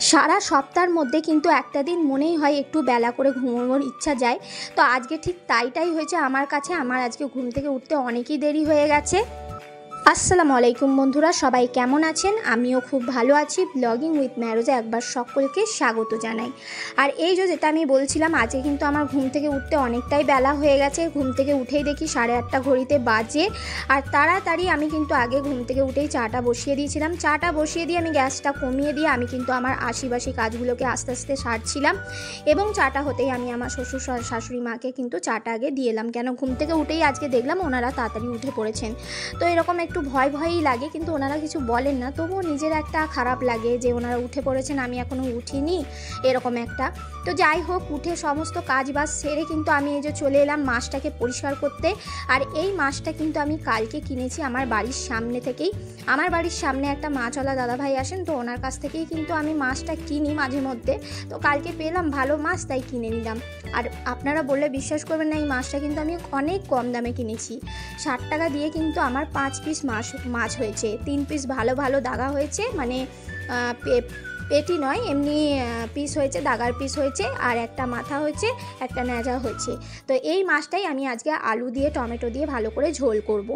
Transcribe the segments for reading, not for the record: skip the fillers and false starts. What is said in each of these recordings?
সারা সপ্তাহের মধ্যে কিন্তু একটা দিন মনেই হয় একটু বেলা করে ঘুমোনোর ইচ্ছা যায়। তো আজকে ঠিক তাইটাই হয়েছে আমার কাছে। আমার আজকে ঘুম থেকে উঠতে অনেকই দেরি হয়ে গেছে। আসসালামু আলাইকুম বন্ধুরা, সবাই কেমন আছেন? আমিও খুব ভালো আছি। ব্লগিং উইথ ম্যারোজে একবার সকলকে স্বাগত জানাই। আর এই যেটা আমি বলছিলাম, আজকে কিন্তু আমার ঘুম থেকে উঠতে অনেকটাই বেলা হয়ে গেছে। ঘুম থেকে উঠেই দেখি 8:30 ঘড়িতে বাজে। আর তাড়াতাড়ি আমি কিন্তু আগে ঘুম থেকে উঠেই চাটা বসিয়ে দিয়েছিলাম। চাটা বসিয়ে দিয়ে আমি গ্যাসটা কমিয়ে দিয়ে আমি কিন্তু আমার আশিবাসী কাজগুলোকে আস্তে আস্তে সারছিলাম। এবং চাটা হতেই আমি আমার শ্বশুর শাশুড়ি মাকে কিন্তু চাটা আগে দিয়ে এলাম, কেন ঘুম থেকে উঠেই আজকে দেখলাম ওনারা তাড়াতাড়ি উঠে পড়েছেন। তো এরকম একটু ভয়ই লাগে, কিন্তু ওনারা কিছু বলেন না, তবুও নিজের একটা খারাপ লাগে যে ওনারা উঠে পড়েছেন, আমি এখনও উঠিনি, এরকম একটা। তো যাই হোক, উঠে সমস্ত কাজ বাজ সেরে কিন্তু আমি এই যে চলে এলাম মাছটাকে পরিষ্কার করতে। আর এই মাছটা কিন্তু আমি কালকে কিনেছি আমার বাড়ির সামনে থেকেই। আমার বাড়ির সামনে একটা মাছওয়ালা দাদাভাই আসেন, তো ওনার কাছ থেকেই কিন্তু আমি মাছটা কিনি মাঝে মধ্যে। তো কালকে পেলাম ভালো মাছ, তাই কিনে নিলাম। আর আপনারা বললে বিশ্বাস করবেন না, এই মাছটা কিন্তু আমি অনেক কম দামে কিনেছি। 60 টাকা দিয়ে কিন্তু আমার 5 পিস মাছ হয়েছে। 3 পিস ভালো ভালো দাগা হয়েছে, মানে পেটি নয়, এমনি পিস হয়েছে, দাগার পিস হয়েছে। আর একটা মাথা হয়েছে, একটা ন্যাজা হয়েছে। তো এই মাছটাই আমি আজকে আলু দিয়ে টমেটো দিয়ে ভালো করে ঝোল করব।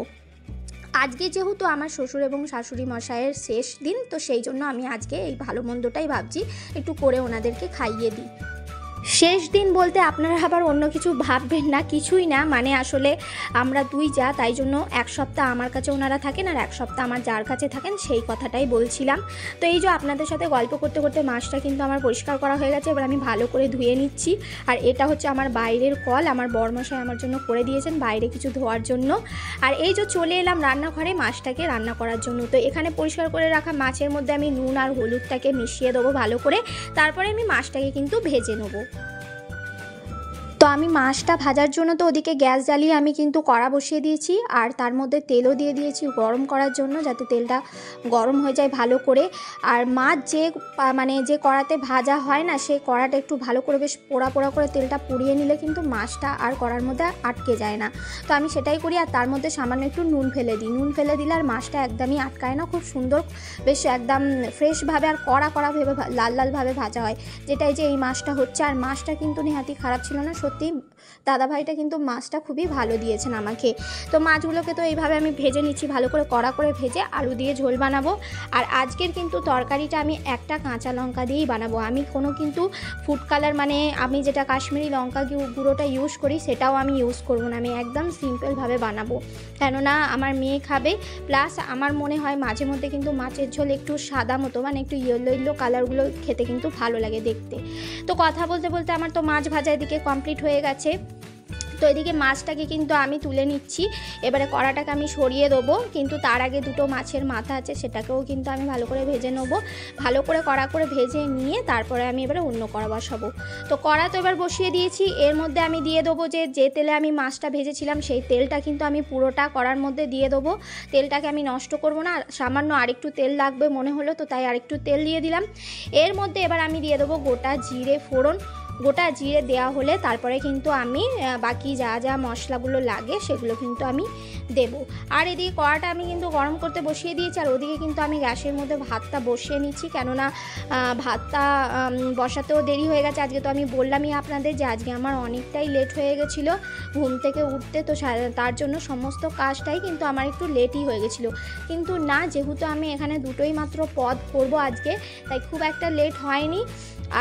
আজকে যেহেতু আমার শ্বশুর এবং শাশুড়ি মশাইয়ের শেষ দিন, তো সেই জন্য আমি আজকে এই ভালো মন্দটাই ভাবছি একটু করে ওনাদেরকে খাইয়ে দিই। শেষ দিন বলতে আপনারা আবার অন্য কিছু ভাববেন না, কিছুই না, মানে আসলে আমরা দুই যা, তাই জন্য এক সপ্তাহ আমার কাছে ওনারা থাকেন আর এক সপ্তাহ আমার যার কাছে থাকেন, সেই কথাটাই বলছিলাম। তো এই যে আপনাদের সাথে গল্প করতে করতে মাছটা কিন্তু আমার পরিষ্কার করা হয়ে গেছে। এবার আমি ভালো করে ধুয়ে নিচ্ছি। আর এটা হচ্ছে আমার বাইরের কল, আমার বরমশাই আমার জন্য করে দিয়েছেন বাইরে কিছু ধোয়ার জন্য। আর এই যে চলে এলাম রান্নাঘরে মাছটাকে রান্না করার জন্য। তো এখানে পরিষ্কার করে রাখা মাছের মধ্যে আমি নুন আর হলুদটাকে মিশিয়ে দেবো ভালো করে, তারপরে আমি মাছটাকে কিন্তু ভেজে নেবো। তো আমি মাছটা ভাজার জন্য তো ওদিকে গ্যাস জ্বালিয়ে আমি কিন্তু কড়া বসিয়ে দিয়েছি, আর তার মধ্যে তেলও দিয়ে দিয়েছি গরম করার জন্য, যাতে তেলটা গরম হয়ে যায় ভালো করে। আর মাছ যে কড়াতে ভাজা হয় না, সেই কড়াটা একটু ভালো করে বেশ পোড়া পোড়া করে তেলটা পুড়িয়ে নিলে কিন্তু মাছটা আর কড়ার মধ্যে আটকে যায় না। তো আমি সেটাই করি। আর তার মধ্যে সামান্য একটু নুন ফেলে দিই। নুন ফেলে দিলে আর মাছটা একদমই আটকায় না, খুব সুন্দর বেশ একদম ফ্রেশভাবে আর কড়া ভেবে লাল লালভাবে ভাজা হয়, যেটাই যে এই মাছটা হচ্ছে। আর মাছটা কিন্তু নেহাতি খারাপ ছিল না, সত্যি দাদাভাইটা কিন্তু মাছটা খুবই ভালো দিয়েছেন আমাকে। তো মাছগুলোকে তো এইভাবে আমি ভেজে নিচ্ছি ভালো করে, কড়া করে ভেজে আলু দিয়ে ঝোল বানাবো। আর আজকের কিন্তু তরকারিটা আমি একটা কাঁচা লঙ্কা দিয়েই বানাবো। আমি কোনো কিন্তু ফুড কালার, মানে আমি যেটা কাশ্মীরি লঙ্কা গুঁড়োটা ইউজ করি, সেটাও আমি ইউজ করবো না। আমি একদম সিম্পলভাবে বানাবো, কেননা আমার মেয়ে খাবে। প্লাস আমার মনে হয় মাঝে মধ্যে কিন্তু মাছের ঝোল একটু সাদা মতো, মানে একটু ইয়েলো কালারগুলো খেতে কিন্তু ভালো লাগে দেখতে। তো কথা বলতে বলতে আমার তো মাছ ভাজা এদিকে কমপ্লিট হয়ে গেছে। তো এদিকে মাছটাকে কিন্তু আমি তুলে নিচ্ছি। এবারে কড়াটাকে আমি সরিয়ে দেবো, কিন্তু তার আগে দুটো মাছের মাথা আছে, সেটাকেও কিন্তু আমি ভালো করে ভেজে নেবো। ভালো করে কড়া করে ভেজে নিয়ে তারপরে আমি এবারে অন্য কড়া বসাবো। তো কড়া তো এবার বসিয়ে দিয়েছি। এর মধ্যে আমি দিয়ে দেবো যে তেলে আমি মাছটা ভেজেছিলাম, সেই তেলটা কিন্তু আমি পুরোটা কড়ার মধ্যে দিয়ে দেবো। তেলটাকে আমি নষ্ট করব না, সামান্য আরেকটু তেল লাগবে মনে হলো, তো তাই আরেকটু তেল দিয়ে দিলাম। এর মধ্যে এবার আমি দিয়ে দেবো গোটা জিরে ফোড়ন। গোটা জিরে দেওয়া হলে তারপরে কিন্তু আমি বাকি যা মশলাগুলো লাগে সেগুলো কিন্তু আমি দেব। আর এদিকে কড়াটা আমি কিন্তু গরম করতে বসিয়ে দিয়েছি। আর ওদিকে কিন্তু আমি গ্যাসের মধ্যে ভাতটা বসিয়ে নিচ্ছি, কেননা ভাতটা বসাতেও দেরি হয়ে গেছে। আজকে তো আমি বললামই আপনাদের যে আজকে আমার অনেকটাই লেট হয়ে গেছিলো ঘুম থেকে উঠতে, তো তার জন্য সমস্ত কাজটাই কিন্তু আমার একটু লেটই হয়ে গেছিলো। কিন্তু না, যেহেতু আমি এখানে দুটোই মাত্র পদ করব আজকে, তাই খুব একটা লেট হয়নি।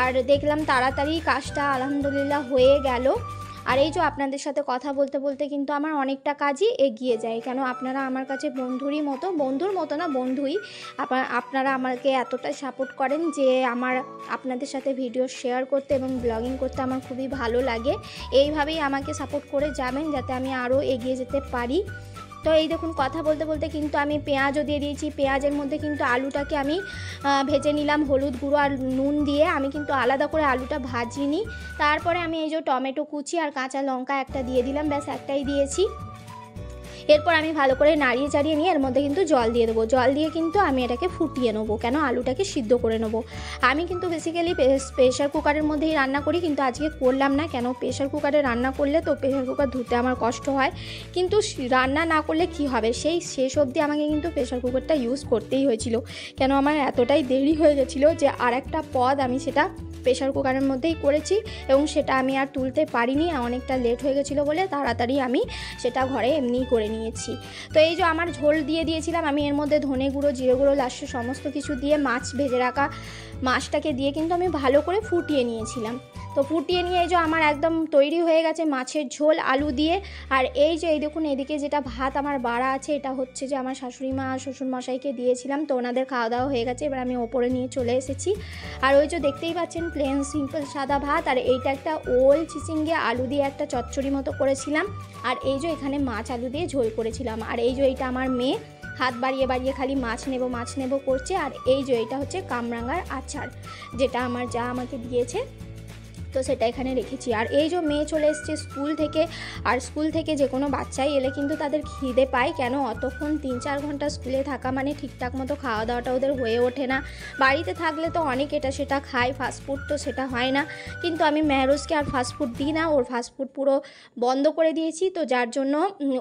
আর দেখলাম তাড়াতাড়ি কাজটা আলহামদুলিল্লাহ হয়ে গেল। আর এই যে আপনাদের সাথে কথা বলতে বলতে কিন্তু আমার অনেকটা কাজই এগিয়ে যায়, কেন আপনারা আমার কাছে বন্ধুর মতো না, বন্ধুই। আপনারা আমাকে এতটা সাপোর্ট করেন যে আপনাদের সাথে ভিডিও শেয়ার করতে এবং ব্লগিং করতে আমার খুবই ভালো লাগে। এইভাবেই আমাকে সাপোর্ট করে যাবেন, যাতে আমি আরও এগিয়ে যেতে পারি। তো এই দেখুন, কথা বলতে বলতে কিন্তু আমি পেঁয়াজও দিয়ে দিয়েছি। পেঁয়াজের মধ্যে কিন্তু আলুটাকে আমি ভেজে নিলাম হলুদ গুঁড়ো আর নুন দিয়ে। আমি কিন্তু আলাদা করে আলুটা ভাজিনি। তারপরে আমি এই যে টমেটো কুচি আর কাঁচা লঙ্কা একটা দিয়ে দিলাম, ব্যাস একটাই দিয়েছি। এরপর আমি ভালো করে নাড়িয়ে চাড়িয়ে নিয়ে এর মধ্যে কিন্তু জল দিয়ে দেবো। জল দিয়ে কিন্তু আমি এটাকে ফুটিয়ে নেবো, কেন আলুটাকে সিদ্ধ করে নেবো। আমি কিন্তু বেসিক্যালি প্রেশার কুকারের মধ্যেই রান্না করি, কিন্তু আজকে করলাম না। কেন প্রেশার কুকারে রান্না করলে তো প্রেশার কুকার ধুতে আমার কষ্ট হয়, কিন্তু রান্না না করলে কি হবে, শেষ অবধি আমাকে কিন্তু প্রেশার কুকারটা ইউজ করতেই হয়েছিল। কেন আমার এতটাই দেরি হয়ে গেছিলো যে আর একটা পদ আমি সেটা প্রেশার কুকারের মধ্যেই করেছি, এবং সেটা আমি আর তুলতে পারিনি, অনেকটা লেট হয়ে গেছিলো বলে তাড়াতাড়ি আমি সেটা ঘরে এমনিই করে নিয়েছি। তো এই যে আমার ঝোল দিয়ে দিয়েছিলাম, আমি এর মধ্যে ধনে গুঁড়ো, জিরে গুঁড়ো, লাস্টে সমস্ত কিছু দিয়ে মাছ ভেজে রাখা মাছটাকে দিয়ে কিন্তু আমি ভালো করে ফুটিয়ে নিয়েছিলাম। তো ফুটিয়ে নিয়ে এই যে আমার একদম তৈরি হয়ে গেছে মাছের ঝোল আলু দিয়ে। আর এই যে এই দেখুন এদিকে যেটা ভাত আমার বাড়া আছে, এটা হচ্ছে যে আমার শাশুড়ি মা শ্বশুরমশাইকে দিয়েছিলাম, তো ওনাদের খাওয়া দাওয়া হয়ে গেছে, এবার আমি ওপরে নিয়ে চলে এসেছি। আর ওই যে দেখতেই পাচ্ছেন প্লেন সিম্পল সাদা ভাত, আর এইটা একটা ওল চিচিঙ্গে আলু দিয়ে একটা চচ্চড়ি মতো করেছিলাম, আর এই যে এখানে মাছ আলু দিয়ে ঝোল করেছিলাম। আর এই যে এইটা আমার মেয়ে হাত বাড়িয়ে বাড়িয়ে খালি মাছ নেব করছে। আর এই যে এটা হচ্ছে কামরাঙার আচার, যেটা আমার যা আমাকে দিয়েছে, তো সেটা এখানে রেখেছি। আর এই যে মেয়ে চলে এসছে স্কুল থেকে, আর স্কুল থেকে যে কোনো বাচ্চাই এলে কিন্তু তাদের খিদে পায়, কেন অতক্ষণ 3-4 ঘন্টা স্কুলে থাকা মানে ঠিকঠাক মতো খাওয়া দাওয়াটা ওদের হয়ে ওঠে না। বাড়িতে থাকলে তো অনেক এটা সেটা খায়, ফাস্টফুড তো সেটা হয় না, কিন্তু আমি মেহরোজকে আর ফাস্টফুড দিই না, ওর ফাস্টফুড পুরো বন্ধ করে দিয়েছি, তো যার জন্য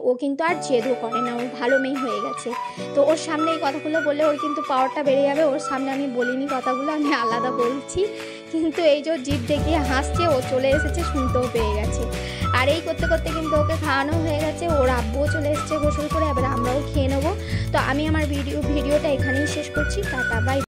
ও কিন্তু আর জেদও করে না, ও ভালো মেয়ে হয়ে গেছে। তো ওর সামনে এই কথাগুলো বললে ওর কিন্তু পাওয়ারটা বেড়ে যাবে, ওর সামনে আমি বলিনি কথাগুলো, আমি আলাদা বলছি, কিন্তু এই যে জিভ দেখিয়ে হাসছে, ও চলে এসেছে, শুনতেও পেয়ে গেছে। আর এই করতে করতে কিন্তু ওকে খাওয়ানো হয়ে গেছে, ওর আব্বুও চলে এসেছে গোসল করে, এবার আমরাও খেয়ে নেবো। তো আমি আমার ভিডিওটা এখানেই শেষ করছি। Tata, by.